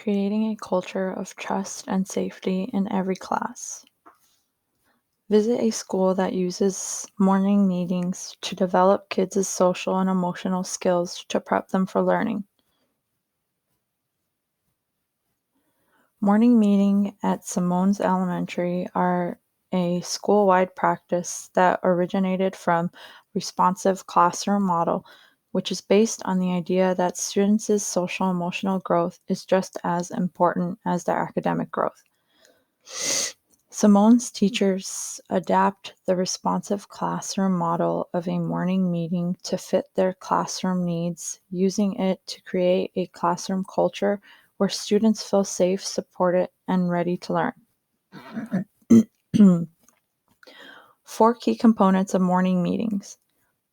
Creating a culture of trust and safety in every class. Visit a school that uses morning meetings to develop kids' social and emotional skills to prep them for learning. Morning meeting at Simone's Elementary are a school-wide practice that originated from responsive classroom model, which is based on the idea that students' social and emotional growth is just as important as their academic growth. Simone's teachers adapt the responsive classroom model of a morning meeting to fit their classroom needs, using it to create a classroom culture where students feel safe, supported, and ready to learn. 4 key components of morning meetings.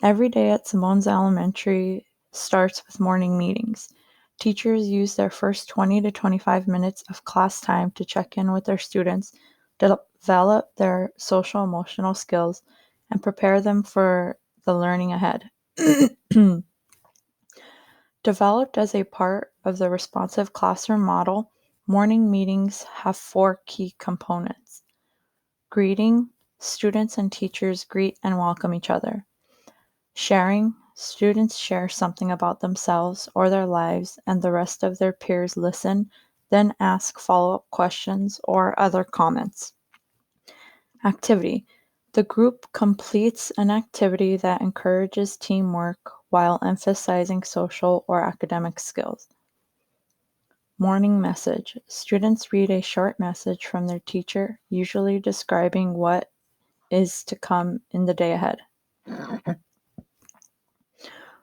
Every day at Simone's Elementary starts with morning meetings. Teachers use their first 20 to 25 minutes of class time to check in with their students, develop their social emotional skills, and prepare them for the learning ahead. Developed as a part of the responsive classroom model, morning meetings have 4 key components. Greeting, students and teachers greet and welcome each other. Sharing, students share something about themselves or their lives, and the rest of their peers listen, then ask follow-up questions or other comments. Activity. The group completes an activity that encourages teamwork while emphasizing social or academic skills. Morning message. Students read a short message from their teacher, usually describing what is to come in the day ahead.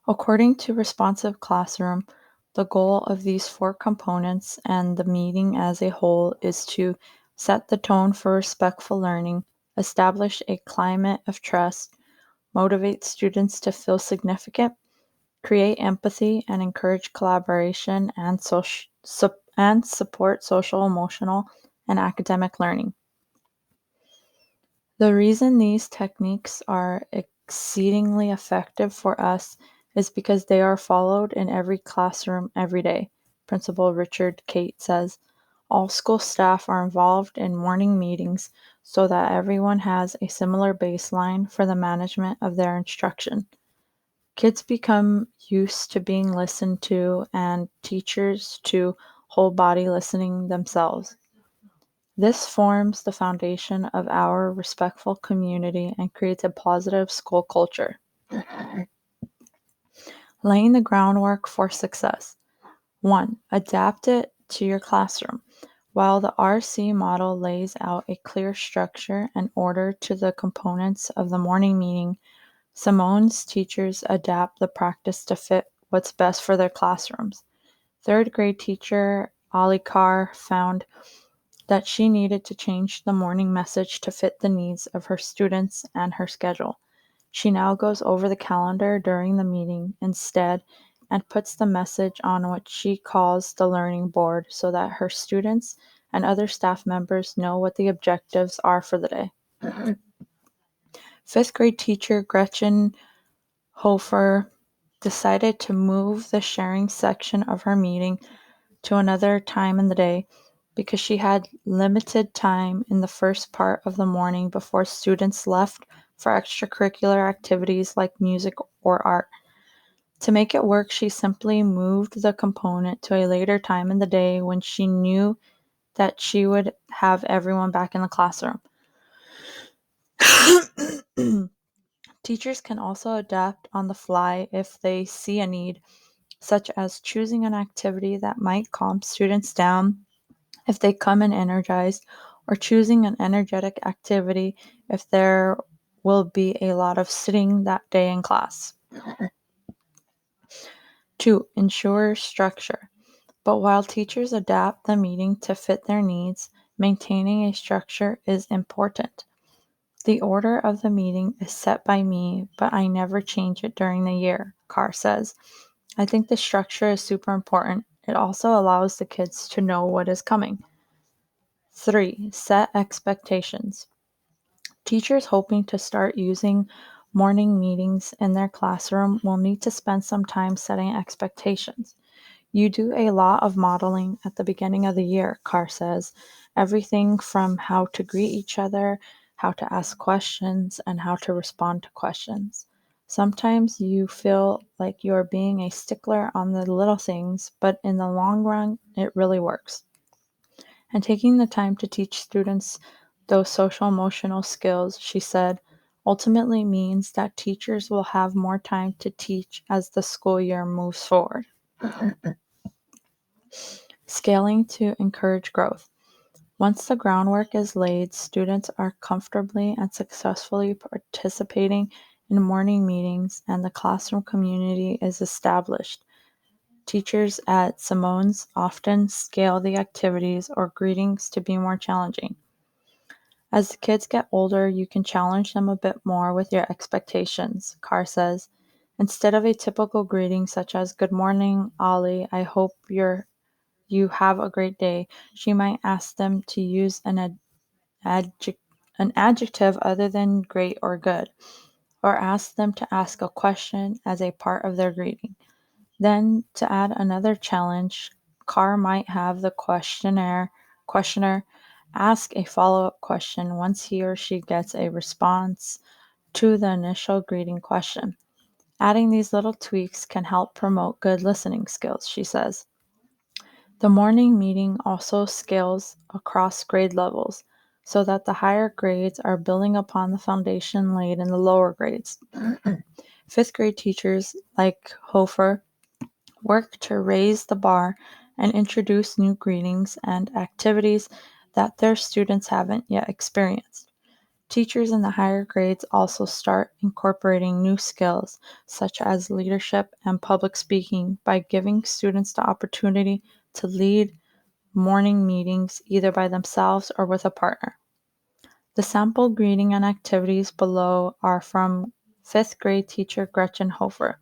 According to Responsive Classroom, the goal of these 4 components and the meeting as a whole is to set the tone for respectful learning, establish a climate of trust, motivate students to feel significant, create empathy, and encourage collaboration and support social, emotional, and academic learning. The reason these techniques are exceedingly effective for us is because they are followed in every classroom every day. Principal Richard Kate says, all school staff are involved in morning meetings so that everyone has a similar baseline for the management of their instruction. Kids become used to being listened to and teachers to whole body listening themselves. This forms the foundation of our respectful community and creates a positive school culture. Laying the groundwork for success. 1. Adapt it to your classroom. While the RC model lays out a clear structure and order to the components of the morning meeting, Simone's teachers adapt the practice to fit what's best for their classrooms. 3rd grade teacher Ali Carr found that she needed to change the morning message to fit the needs of her students and her schedule. She now goes over the calendar during the meeting instead and puts the message on what she calls the learning board so that her students and other staff members know what the objectives are for the day. 5th grade teacher Gretchen Hofer decided to move the sharing section of her meeting to another time in the day because she had limited time in the first part of the morning before students left for extracurricular activities like music or art. To make it work, she simply moved the component to a later time in the day when she knew that she would have everyone back in the classroom. Teachers can also adapt on the fly if they see a need, such as choosing an activity that might calm students down if they come in energized, or choosing an energetic activity if there will be a lot of sitting that day in class. 2. Ensure structure. But while teachers adapt the meeting to fit their needs, maintaining a structure is important. The order of the meeting is set by me, but I never change it during the year, Carr says. I think the structure is super important. It also allows the kids to know what is coming. 3. Set expectations. Teachers hoping to start using morning meetings in their classroom will need to spend some time setting expectations. You do a lot of modeling at the beginning of the year, Carr says. Everything from how to greet each other, how to ask questions, and how to respond to questions. Sometimes you feel like you're being a stickler on the little things, but in the long run, it really works. And taking the time to teach students those social emotional skills, she said, ultimately means that teachers will have more time to teach as the school year moves forward. Scaling to encourage growth. Once the groundwork is laid, students are comfortably and successfully participating in morning meetings and the classroom community is established. Teachers at Simone's often scale the activities or greetings to be more challenging. As the kids get older, you can challenge them a bit more with your expectations, Carr says. Instead of a typical greeting such as "Good morning, Ollie, I hope you have a great day," she might ask them to use an adjective other than great or good, or ask them to ask a question as a part of their greeting. Then, to add another challenge, Carr might have the questioner ask a follow-up question once he or she gets a response to the initial greeting question. Adding these little tweaks can help promote good listening skills, she says. The morning meeting also scales across grade levels so that the higher grades are building upon the foundation laid in the lower grades. Fifth grade teachers like Hofer work to raise the bar and introduce new greetings and activities that their students haven't yet experienced. Teachers in the higher grades also start incorporating new skills such as leadership and public speaking by giving students the opportunity to lead morning meetings either by themselves or with a partner. The sample greeting and activities below are from fifth grade teacher Gretchen Hofer.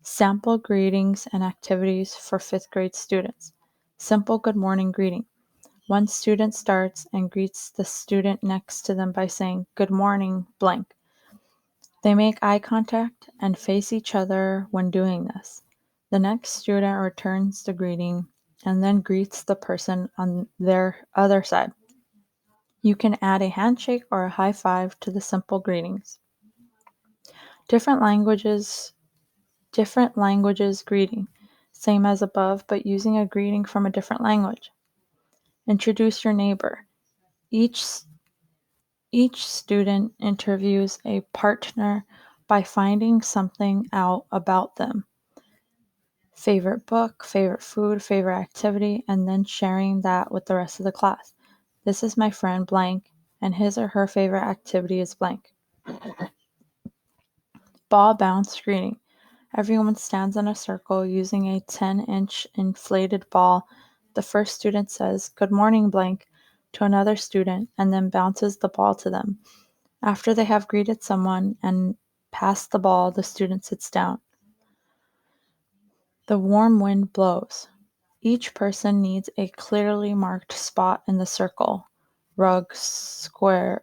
Sample greetings and activities for fifth grade students. Simple good morning greeting. One student starts and greets the student next to them by saying, "Good morning, blank." They make eye contact and face each other when doing this. The next student returns the greeting and then greets the person on their other side. You can add a handshake or a high five to the simple greetings. Different languages greeting. Same as above, but using a greeting from a different language. Introduce your neighbor. Each student interviews a partner by finding something out about them. Favorite book, favorite food, favorite activity, and then sharing that with the rest of the class. This is my friend blank, and his or her favorite activity is blank. Ball bounce greeting. Everyone stands in a circle using a 10-inch inflated ball. The first student says, "Good morning, blank," to another student and then bounces the ball to them. After they have greeted someone and passed the ball, the student sits down. The warm wind blows. Each person needs a clearly marked spot in the circle, rug, square,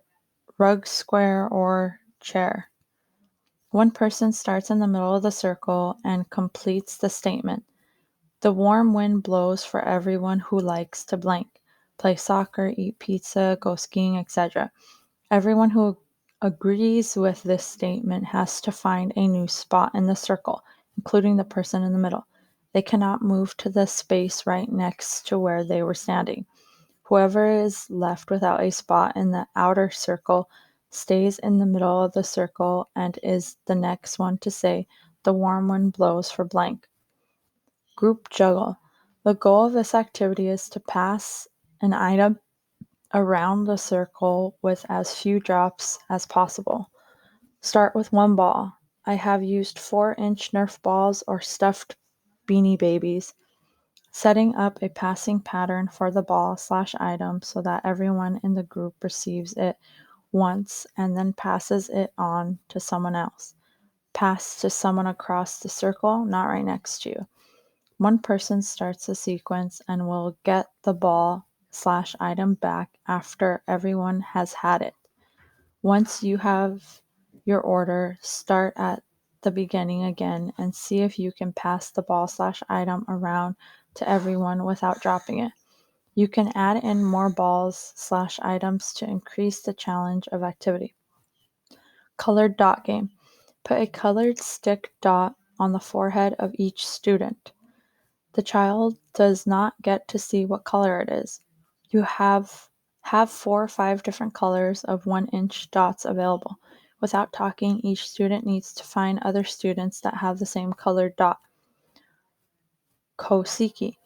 or chair. One person starts in the middle of the circle and completes the statement. The warm wind blows for everyone who likes to blank, play soccer, eat pizza, go skiing, etc. Everyone who agrees with this statement has to find a new spot in the circle, including the person in the middle. They cannot move to the space right next to where they were standing. Whoever is left without a spot in the outer circle stays in the middle of the circle and is the next one to say, "The warm wind blows for blank." Group juggle. The goal of this activity is to pass an item around the circle with as few drops as possible. Start with one ball. I have used 4-inch Nerf balls or stuffed Beanie Babies. Setting up a passing pattern for the ball/item so that everyone in the group receives it once and then passes it on to someone else. Pass to someone across the circle, not right next to you. One person starts the sequence and will get the ball/item back after everyone has had it. Once you have your order, start at the beginning again and see if you can pass the ball/item around to everyone without dropping it. You can add in more balls/items to increase the challenge of activity. Colored dot game. Put a colored stick dot on the forehead of each student. The child does not get to see what color it is. You have 4 or 5 different colors of 1-inch dots available. Without talking, each student needs to find other students that have the same colored dot. Koseki.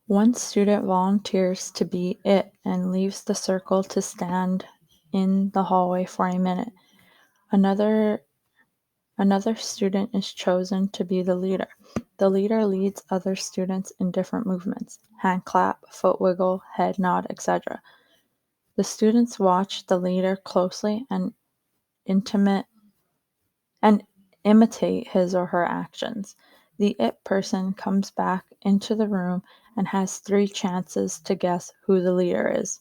One student volunteers to be it and leaves the circle to stand in the hallway for a minute. Another student is chosen to be the leader. The leader leads other students in different movements: hand clap, foot wiggle, head nod, etc. The students watch the leader closely and imitate his or her actions. The it person comes back into the room and has 3 chances to guess who the leader is.